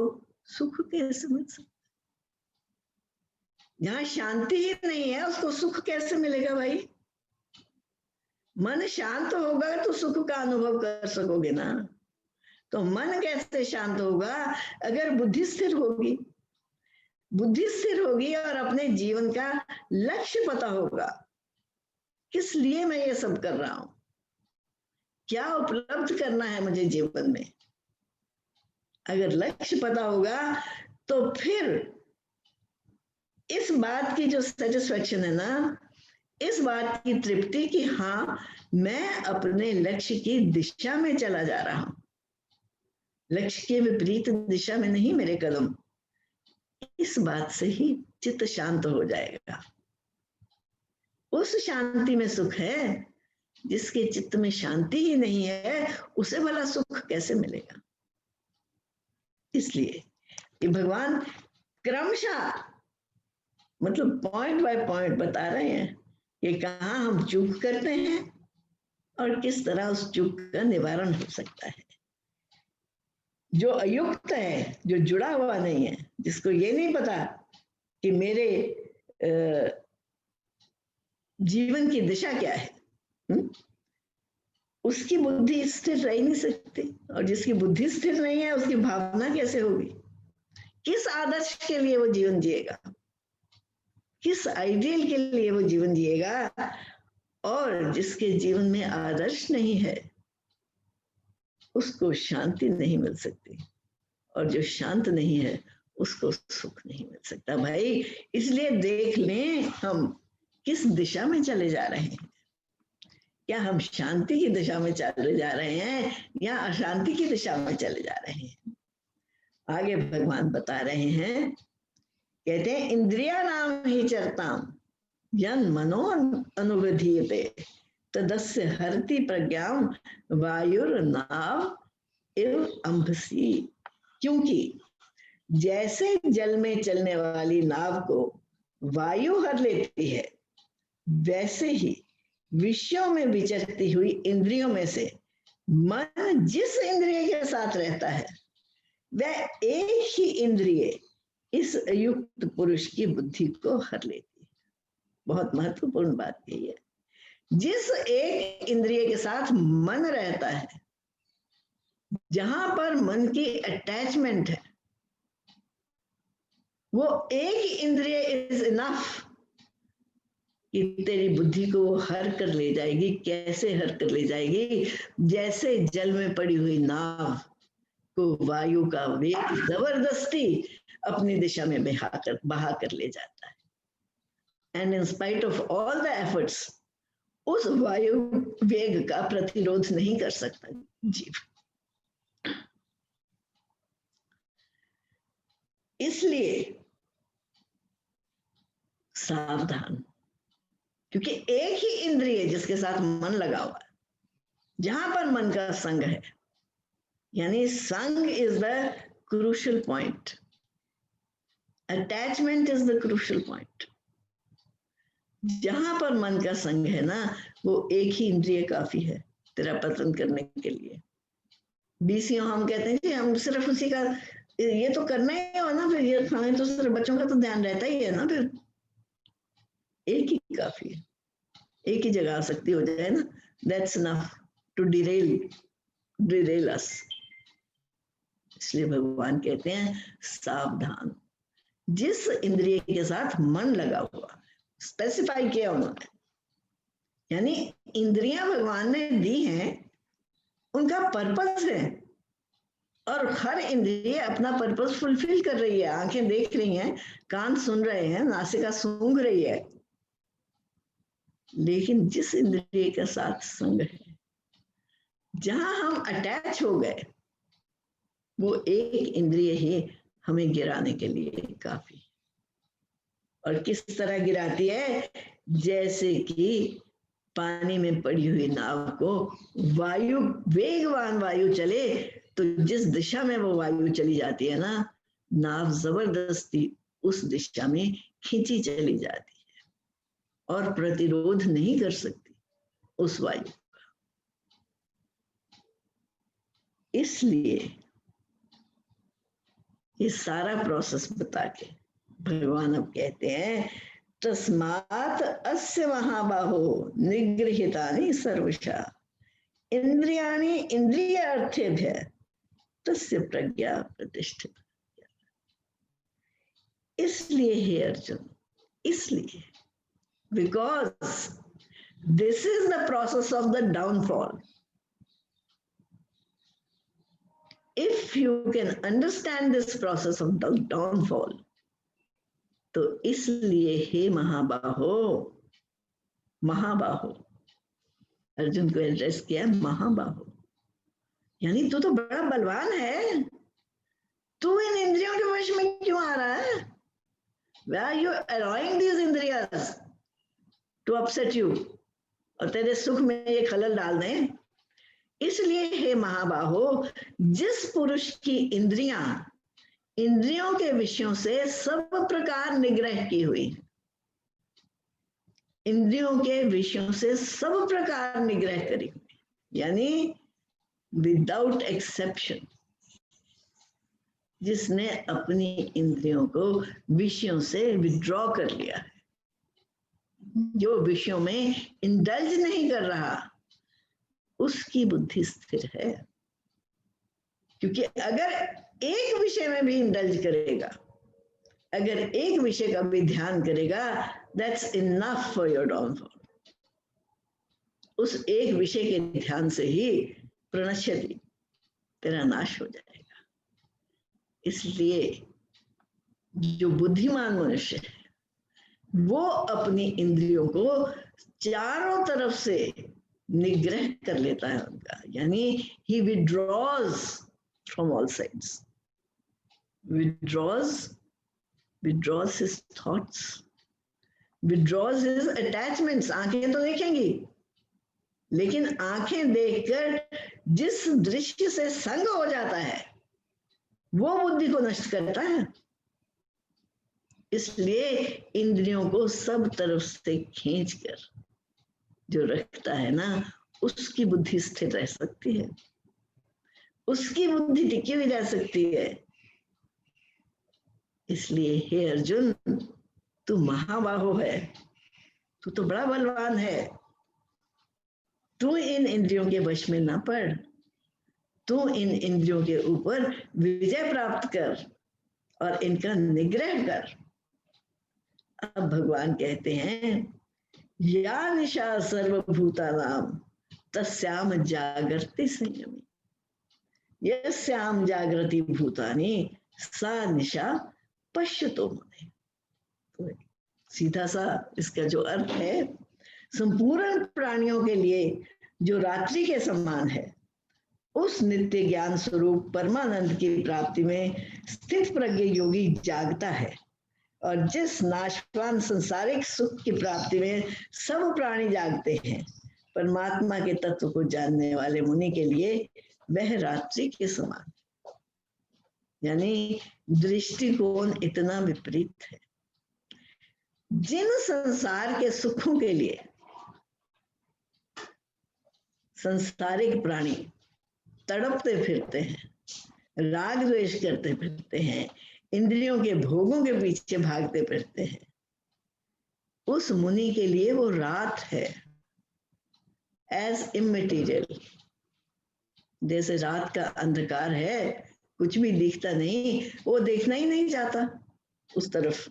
सुख कैसे मिल सकता? जहां शांति ही नहीं है उसको सुख कैसे मिलेगा भाई? मन शांत होगा तो सुख का अनुभव कर सकोगे ना। तो मन कैसे शांत होगा? अगर बुद्धि स्थिर होगी, बुद्धि स्थिर होगी और अपने जीवन का लक्ष्य पता होगा, किस लिए मैं ये सब कर रहा हूं, क्या उपलब्ध करना है मुझे जीवन में। अगर लक्ष्य पता होगा तो फिर इस बात की जो सेटिस्फेक्शन है ना, इस बात की तृप्ति कि हाँ मैं अपने लक्ष्य की दिशा में चला जा रहा हूं, लक्ष्य के विपरीत दिशा में नहीं मेरे कदम, इस बात से ही चित्त शांत हो जाएगा। उस शांति में सुख है। जिसके चित्त में शांति ही नहीं है उसे भला सुख कैसे मिलेगा? इसलिए कि भगवान क्रमशः मतलब पॉइंट बाय पॉइंट बता रहे हैं कि कहाँ हम चूक करते हैं और किस तरह उस चूक का निवारण हो सकता है। जो अयुक्त है, जो जुड़ा हुआ नहीं है, जिसको ये नहीं पता कि मेरे जीवन की दिशा क्या है, उसकी बुद्धि स्थिर रह नहीं सकती। और जिसकी बुद्धि स्थिर नहीं है उसकी भावना कैसे होगी? किस आदर्श के लिए वो जीवन जिएगा, किस आइडियल के लिए वो जीवन जिएगा? और जिसके जीवन में आदर्श नहीं है उसको शांति नहीं मिल सकती, और जो शांत नहीं है उसको सुख नहीं मिल सकता भाई। इसलिए देख लें हम किस दिशा में चले जा रहे हैं। क्या हम शांति की दिशा में चले जा रहे हैं या अशांति की दिशा में चले जा रहे हैं? आगे भगवान बता रहे हैं, कहते हैं इंद्रिया नाम ही चरताम यन मनो अनुविधीयते तदस्य हरति प्रज्ञाम वायुर्नाव इव अंभसी। क्योंकि जैसे जल में चलने वाली नाव को वायु हर लेती है, वैसे ही विषयों में विचरती हुई इंद्रियों में से मन जिस इंद्रिय के साथ रहता है वह एक ही इंद्रिय इस युक्त पुरुष की बुद्धि को हर लेती है। बहुत महत्वपूर्ण बात यही है। जिस एक इंद्रिय के साथ मन रहता है, जहां पर मन की अटैचमेंट है, वो एक इंद्रिय इज इनफ कि तेरी बुद्धि को हर कर ले जाएगी। कैसे हर कर ले जाएगी? जैसे जल में पड़ी हुई नाव को वायु का वेग जबरदस्ती अपनी दिशा में बहा कर ले जाता है। And in spite of all the efforts उस वायु वेग का प्रतिरोध नहीं कर सकता जीव। इसलिए सावधान, क्योंकि एक ही इंद्रिय जिसके साथ मन लगा हुआ है, जहां पर मन का संग है, यानी संग is the crucial point, attachment is the crucial point. जहां पर मन का संग है ना, वो एक ही इंद्रिय काफी है तेरा पतन करने के लिए। बीसियों हम कहते हैं कि हम सिर्फ उसी का ये तो करना ही हो ना, फिर ये हमें तो सिर्फ बच्चों का तो ध्यान रहता ही है ना, फिर एक ही काफी है, एक ही जगह आसक्ति हो जाए ना, दैट्स इनफ टू डिरेल अस। इसलिए भगवान कहते हैं सावधान, जिस इंद्रिय के साथ मन लगा हुआ, स्पेसिफाई किया उन्होंने, यानी इंद्रियां भगवान ने दी हैं, उनका पर्पस है, और हर इंद्रिय अपना पर्पस फुलफिल कर रही है। आंखें देख रही हैं, कान सुन रहे हैं, नासिका सूंघ रही है, लेकिन जिस इंद्रिय के साथ संग है, जहां हम अटैच हो गए, वो एक इंद्रिय ही हमें गिराने के लिए काफी। और किस तरह गिराती है? जैसे कि पानी में पड़ी हुई नाव को वायु, वेगवान वायु चले तो जिस दिशा में वो वायु चली जाती है ना, नाव जबरदस्ती उस दिशा में खींची चली जाती है और प्रतिरोध नहीं कर सकती उस वायु का। इसलिए ये सारा प्रोसेस बता के भगवान अब कहते हैं तस्मात् अस्य महाबाहो निगृहीतानि सर्वशः इंद्रियाणि इंद्रिय अर्थेभ्यः तस्य प्रज्ञा प्रतिष्ठित। इसलिए हे अर्जुन, इसलिए, because this is the process of the downfall. If you can understand this process of downfall, तो इसलिए हे महाबाहो, महाबाहो, अर्जुन को एड्रेस किया महाबाहो, यानी तू तो बड़ा बलवान है, तू इन इंद्रियों के वश में क्यों आ रहा है? Why are you allowing these इंद्रियास to upset you? और तेरे सुख में ये खलल डाल दें. इसलिए हे महाबाहो, जिस पुरुष की इंद्रियों के विषयों से सब प्रकार निग्रह की हुई, इंद्रियों के विषयों से सब प्रकार निग्रह करी हुई, यानी विदाउट एक्सेप्शन, जिसने अपनी इंद्रियों को विषयों से विड्रॉ कर लिया है, जो विषयों में इंडल्ज नहीं कर रहा, उसकी बुद्धि स्थिर है. क्योंकि अगर एक विषय में भी इंडल्ज करेगा, अगर एक विषय का भी ध्यान करेगा, that's enough for your downfall. उस एक विषय के ध्यान से ही प्रणश्यति, तेरा नाश हो जाएगा. इसलिए जो बुद्धिमान मनुष्य है वो अपनी इंद्रियों को चारों तरफ से निग्रह कर लेता है उनका, यानी he withdraws from all sides, withdraws his thoughts, withdraws his attachments. आंखें तो देखेंगी, लेकिन आंखें देखकर जिस दृश्य से संग हो जाता है वो बुद्धि को नष्ट करता है. इसलिए इंद्रियों को सब तरफ से खींचकर जो रखता है ना, उसकी बुद्धि स्थिर रह सकती है, उसकी बुद्धि टिकी हुई रह सकती है. इसलिए हे अर्जुन, तू महाबाहो है, तू तो बड़ा बलवान है, तू इन इंद्रियों के वश में ना पड़, तू इन इंद्रियों के ऊपर विजय प्राप्त कर और इनका निग्रह कर. अब भगवान कहते हैं, या निशा सर्वभूतानां तस्याम जागृति संयमी, यस्याम जागृति भूतानि सा निशा पश्यतो मुने. तो सीधा सा इसका जो अर्थ है, संपूर्ण प्राणियों के लिए जो रात्रि के समान है, उस नित्य ज्ञान स्वरूप परमानंद की प्राप्ति में स्थित प्रज्ञ योगी जागता है, और जिस नाशवान संसारिक सुख की प्राप्ति में सब प्राणी जागते हैं, परमात्मा के तत्व को जानने वाले मुनि के लिए वह रात्रि के समान. यानी दृष्टिकोण इतना विपरीत है. जिन संसार के सुखों के लिए संसारिक प्राणी तड़पते फिरते हैं, राग द्वेष करते फिरते हैं, इंद्रियों के भोगों के पीछे भागते फिरते हैं, उस मुनि के लिए वो रात है, एज इमटेरियल. जैसे रात का अंधकार है, कुछ भी दिखता नहीं, वो देखना ही नहीं चाहता उस तरफ.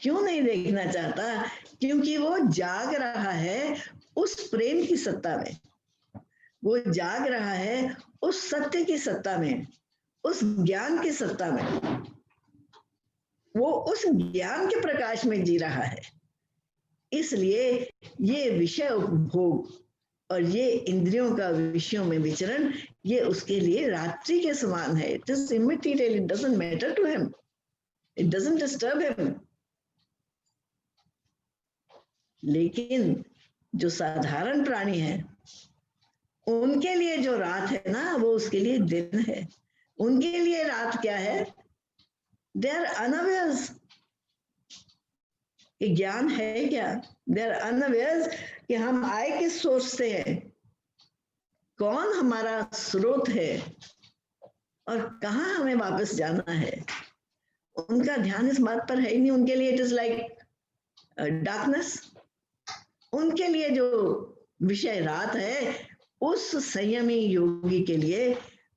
क्यों नहीं देखना चाहता? क्योंकि वो जाग रहा है उस प्रेम की सत्ता में, वो जाग रहा है उस सत्य की सत्ता में, उस ज्ञान की सत्ता में, वो उस ज्ञान के प्रकाश में जी रहा है. इसलिए ये विषय उपभोग और ये इंद्रियों का विषयों में विचरण, ये उसके लिए रात्रि के समान है. It is immaterial, it doesn't matter to him, it doesn't disturb him. लेकिन जो साधारण प्राणी है, उनके लिए जो रात है ना, वो उसके लिए दिन है. उनके लिए रात क्या है? They are unawares. ये ज्ञान है क्या? दे आर अनअवेयर्स कि हम आए किस सोर्स से हैं, कौन हमारा स्रोत है और कहाँ हमें वापस जाना है. उनका ध्यान इस बात पर है ही नहीं. उनके लिए इट इज लाइक डार्कनेस. उनके लिए जो विषय रात है, उस संयमी योगी के लिए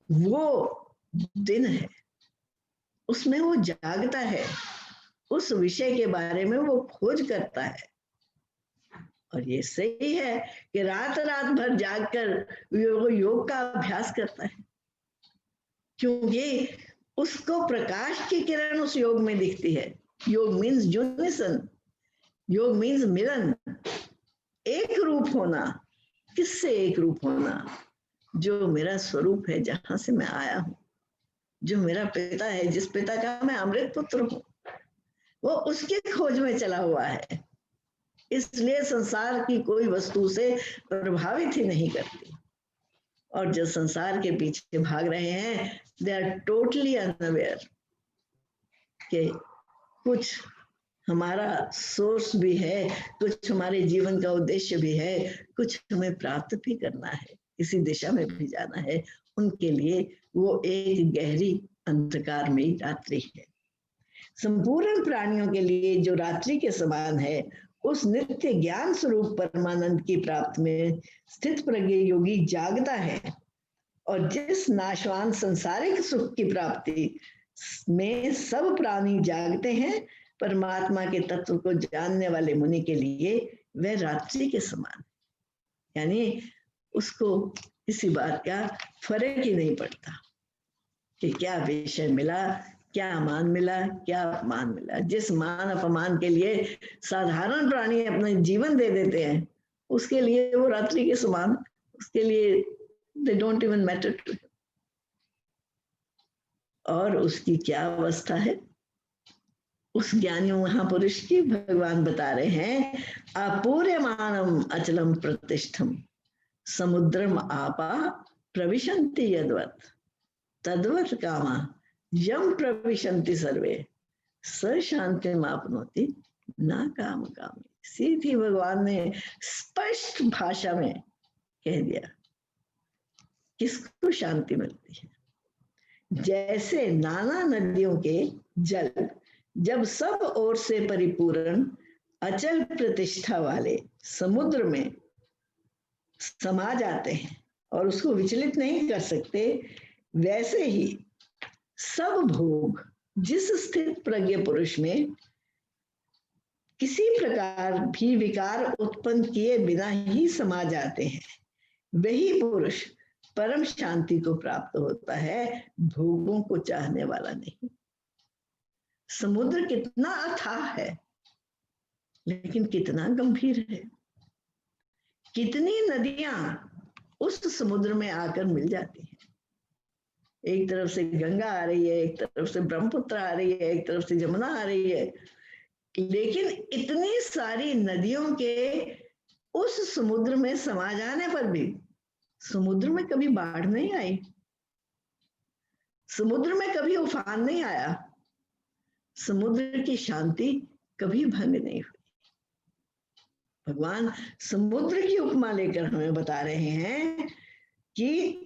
वो दिन है, उसमें वो जागता है, उस विषय के बारे में वो खोज करता है। और ये सही है कि रात रात भर जागकर वो योग का अभ्यास करता है, क्योंकि उसको प्रकाश की किरण उस योग में दिखती है। योग मीन्स यूनिसन, योग मीन्स मिलन, एक रूप होना। किससे एक रूप होना? जो मेरा स्वरूप है, जहां से मैं आया हूं, जो मेरा पिता है, जिस पिता का मैं अमृत पुत्र हूं, वो उसकी खोज में चला हुआ है। इसलिए संसार की कोई वस्तु से प्रभावित ही नहीं करती। और जो संसार के पीछे भाग रहे हैं, दे आर टोटली अनअवेयर कि कुछ हमारा सोर्स भी है, कुछ हमारे जीवन का उद्देश्य भी है, कुछ हमें प्राप्त भी करना है, इसी दिशा में भी जाना है। उनके लिए वो एक गहरी अंधकार में रात्रि है। संपूर्ण प्राणियों के लिए जो रात्रि के समान है, उस नित्य ज्ञान स्वरूप परमानंद की प्राप्ति में स्थित प्रज्ञ योगी जागता है। और जिस नाशवान संसारिक सुख की प्राप्ति में सब प्राणी जागते हैं, परमात्मा के तत्व को जानने वाले मुनि के लिए वह रात्रि के समान, यानी उसको किसी बात का फर्क ही नहीं पड़ता कि क्या विषय मिला, क्या मान मिला, क्या अपमान मिला। जिस मान अपमान के लिए साधारण प्राणी अपना जीवन दे देते हैं, उसके लिए वो रात्रि के समान, उसके लिए they don't even matter to him। और उसकी क्या अवस्था है उस ज्ञानी महापुरुष की? भगवान बता रहे हैं, अपूर्यमानम अचलम प्रतिष्ठम समुद्रम आपा प्रविशन्ति यद्वत् तद्वत् कामा यम प्रविशन्ति सर्वे स शांति मापनोति ना काम कामी। सीधी भगवान ने स्पष्ट भाषा में कह दिया किसको शांति मिलती है। जैसे नाना नदियों के जल जब सब ओर से परिपूर्ण अचल प्रतिष्ठा वाले समुद्र में समा जाते हैं और उसको विचलित नहीं कर सकते, वैसे ही सब भोग जिस स्थित प्रज्ञ पुरुष में किसी प्रकार भी विकार उत्पन्न किए बिना ही समा जाते हैं, वही पुरुष परम शांति को प्राप्त होता है, भोगों को चाहने वाला नहीं। समुद्र कितना अथाह है, लेकिन कितना गंभीर है। कितनी नदियां उस समुद्र में आकर मिल जाती हैं। एक तरफ से गंगा आ रही है, एक तरफ से ब्रह्मपुत्र आ रही है, एक तरफ से जमुना आ रही है, लेकिन इतनी सारी नदियों के उस समुद्र में समा जाने पर भी समुद्र में कभी बाढ़ नहीं आई, समुद्र में कभी उफान नहीं आया, समुद्र की शांति कभी भंग नहीं हुई। भगवान समुद्र की उपमा लेकर हमें बता रहे हैं कि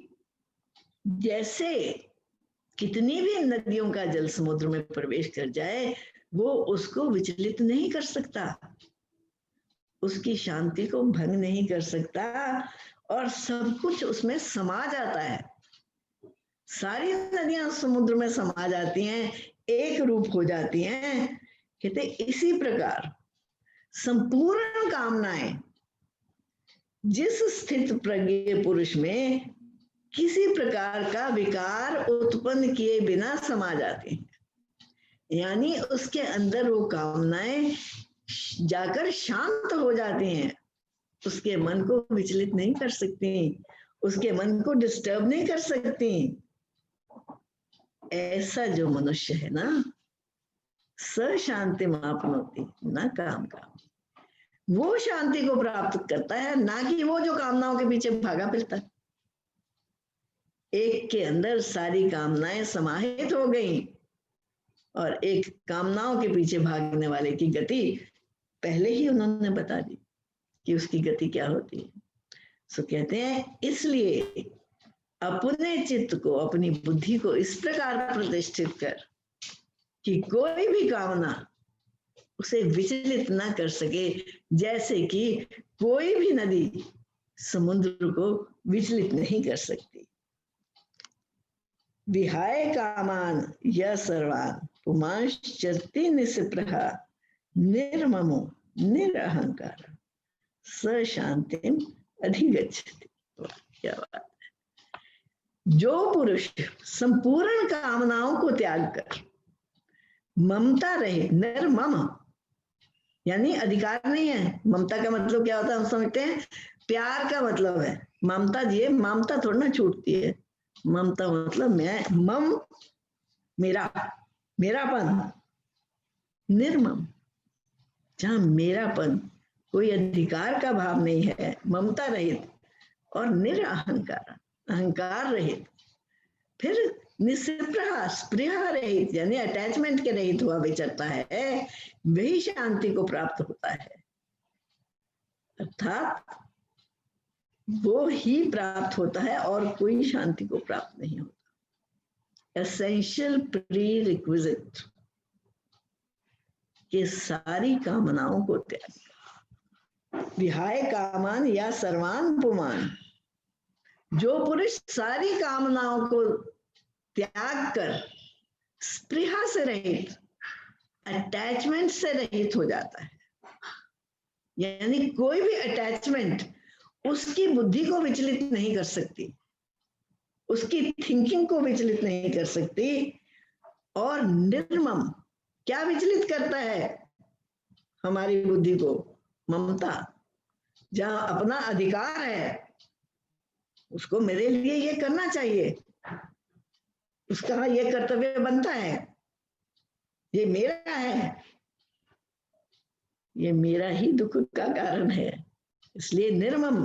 जैसे कितनी भी नदियों का जल समुद्र में प्रवेश कर जाए, वो उसको विचलित नहीं कर सकता, उसकी शांति को भंग नहीं कर सकता, और सब कुछ उसमें समा जाता है। सारी नदियां समुद्र में समा जाती हैं, एक रूप हो जाती हैं। कहते इसी प्रकार संपूर्ण कामनाएं जिस स्थित प्रज्ञ पुरुष में किसी प्रकार का विकार उत्पन्न किए बिना समा जाती हैं, यानी उसके अंदर वो कामनाएं जाकर शांत हो जाती हैं, उसके मन को विचलित नहीं कर सकती, उसके मन को डिस्टर्ब नहीं कर सकती। ऐसा जो मनुष्य है ना, स शांति मापनोति ना काम का, वो शांति को प्राप्त करता है, ना कि वो जो कामनाओं के पीछे भागा फिरता है। एक के अंदर सारी कामनाएं समाहित हो गई और एक कामनाओं के पीछे भागने वाले की गति पहले ही उन्होंने बता दी कि उसकी गति क्या होती है। सो कहते हैं इसलिए अपने चित्त को, अपनी बुद्धि को इस प्रकार प्रतिष्ठित कर कि कोई भी कामना उसे विचलित ना कर सके, जैसे कि कोई भी नदी समुद्र को विचलित नहीं कर सकती। विहाय कामान य सर्वान पुमांश्चरति निस्पृहा निर्ममो निरहंकार स शांतिम अधिगच्छति। क्या बात है। जो पुरुष संपूर्ण कामनाओं को त्याग कर ममता रहे, निर्मम यानी अधिकार नहीं है। ममता का मतलब क्या होता है, हम समझते हैं प्यार का मतलब है ममता। ये ममता थोड़ा ना छूटती है। ममता मतलब मैं, मम मेरा, मेरापन। निर्मम जहां मेरापन, कोई अधिकार का भाव नहीं है, ममता रहित, और निरअहंकार, अहंकार रहित, फिर निस्पृहा, स्पृहा रहित यानी अटैचमेंट के रहित हुआ विचरता है, वही शांति को प्राप्त होता है। अर्थात वो ही प्राप्त होता है और कोई शांति को प्राप्त नहीं होता। एसेंशियल प्री रिक्विजिट कि सारी कामनाओं को त्याग, विहाय कामान या सर्वान पुमान। जो पुरुष सारी कामनाओं को त्याग कर स्पृहा से रहित, अटैचमेंट से रहित हो जाता है, यानी कोई भी अटैचमेंट उसकी बुद्धि को विचलित नहीं कर सकती, उसकी थिंकिंग को विचलित नहीं कर सकती। और निर्मम क्या विचलित करता है हमारी बुद्धि को? ममता। जहां अपना अधिकार है, उसको मेरे लिए ये करना चाहिए, उसका ये कर्तव्य बनता है, ये मेरा है, ये मेरा ही दुख का कारण है। इसलिए निर्मम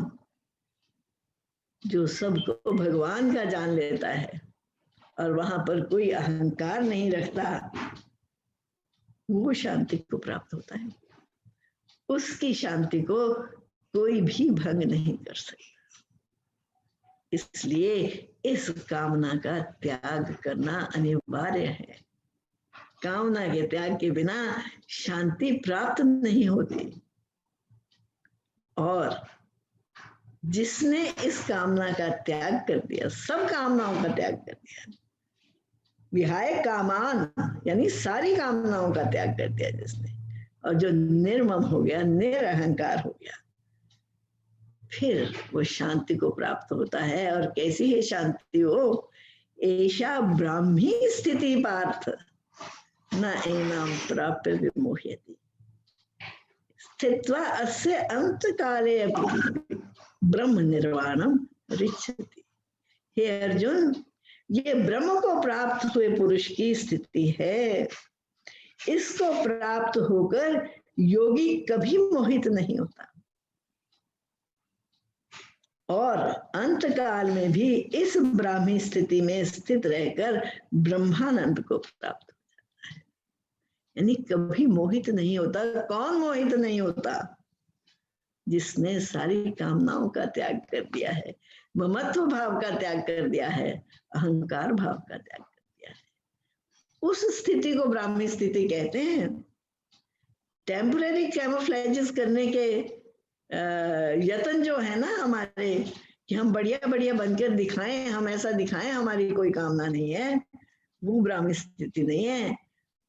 जो सबको भगवान का जान लेता है और वहां पर कोई अहंकार नहीं रखता, वो शांति को प्राप्त होता है। उसकी शांति को कोई भी भंग नहीं कर सकता। इसलिए इस कामना का त्याग करना अनिवार्य है। कामना के त्याग के बिना शांति प्राप्त नहीं होती। और जिसने इस कामना का त्याग कर दिया, सब कामनाओं का त्याग कर दिया, विहाय कामान यानी सारी कामनाओं का त्याग कर दिया जिसने, और जो निर्मम हो गया, निरअहंकार हो गया, फिर वो शांति को प्राप्त होता है। और कैसी है शांति हो? ऐशा ब्राह्मी स्थिति पार्थ न एनाम प्राप्य विमोह्यति स्थित्वा अस्य अंत काले अपि ब्रह्म निर्वाणम रिच्छति। हे अर्जुन, ये ब्रह्म को प्राप्त हुए पुरुष की स्थिति है। इसको प्राप्त होकर योगी कभी मोहित नहीं होता और अंत काल में भी इस ब्राह्मी स्थिति में स्थित रहकर ब्रह्मानंद को प्राप्त हो जाता है। यानी कभी मोहित नहीं होता। कौन मोहित नहीं होता? जिसने सारी कामनाओं का त्याग कर दिया है, ममत्व भाव का त्याग कर दिया है, अहंकार भाव का त्याग कर दिया है, उस स्थिति को ब्राह्मी स्थिति कहते हैं। टेम्पररी कैमोफ्लेजेस करने के यत्न जो है ना हमारे, कि हम बढ़िया बढ़िया बनकर दिखाएं, हम ऐसा दिखाएं, हमारी कोई कामना नहीं है, वो ब्राह्मी स्थिति नहीं है।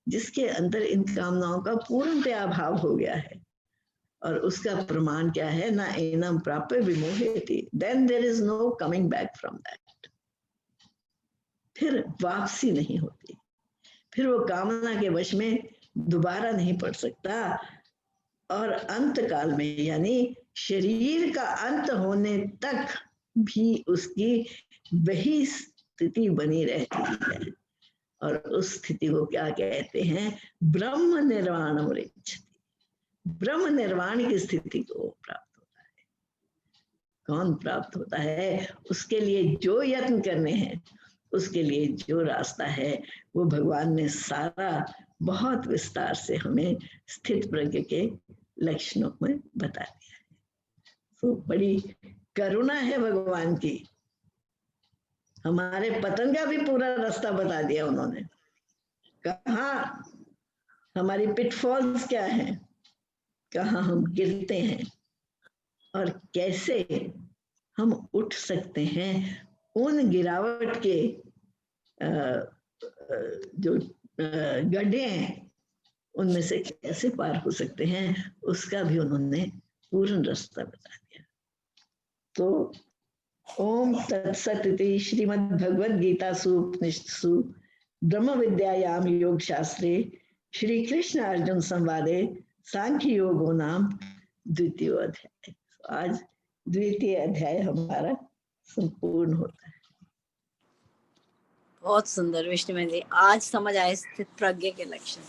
जिसके अंदर इन कामनाओं का पूर्णतया अभाव हो गया है, और उसका प्रमाण क्या है? ना एनम प्राप्य विमोह्यति, then there is no coming back from that. फिर वापसी नहीं होती, फिर वो कामना के वश में दोबारा नहीं पड़ सकता। और अंत काल में यानी शरीर का अंत होने तक भी उसकी वही स्थिति बनी रहती है। और उस स्थिति को क्या कहते हैं? ब्रह्म निर्वाणम रिच्छति। ब्रह्म निर्वाण की स्थिति को प्राप्त होता है। कौन प्राप्त होता है? उसके लिए जो यत्न करने हैं, उसके लिए जो रास्ता है, वो भगवान ने सारा बहुत विस्तार से हमें स्थित प्रज्ञ के लक्षणों में बता दिया है। तो बड़ी करुणा है भगवान की, हमारे पतन का भी पूरा रास्ता बता दिया उन्होंने। कहाँ हमारी पिटफॉल्स क्या है, कहाँ हम गिरते हैं और कैसे हम उठ सकते हैं उन गिरावट के जो गड्ढे हैं उनमें से कैसे पार हो सकते हैं, उसका भी उन्होंने पूर्ण रास्ता बता दिया। तो ओम तत्सत इति श्रीमद् भगवद गीतासु उपनिषत्सु ब्रह्म विद्यायाम योग शास्त्रे श्री कृष्ण अर्जुन संवादे सांख्य योगो नाम द्वितीय अध्याय। आज द्वितीय अध्याय हमारा संपूर्ण होता है। बहुत सुंदर विष्णु जी, आज समझ आए स्थित प्रज्ञ के लक्षण।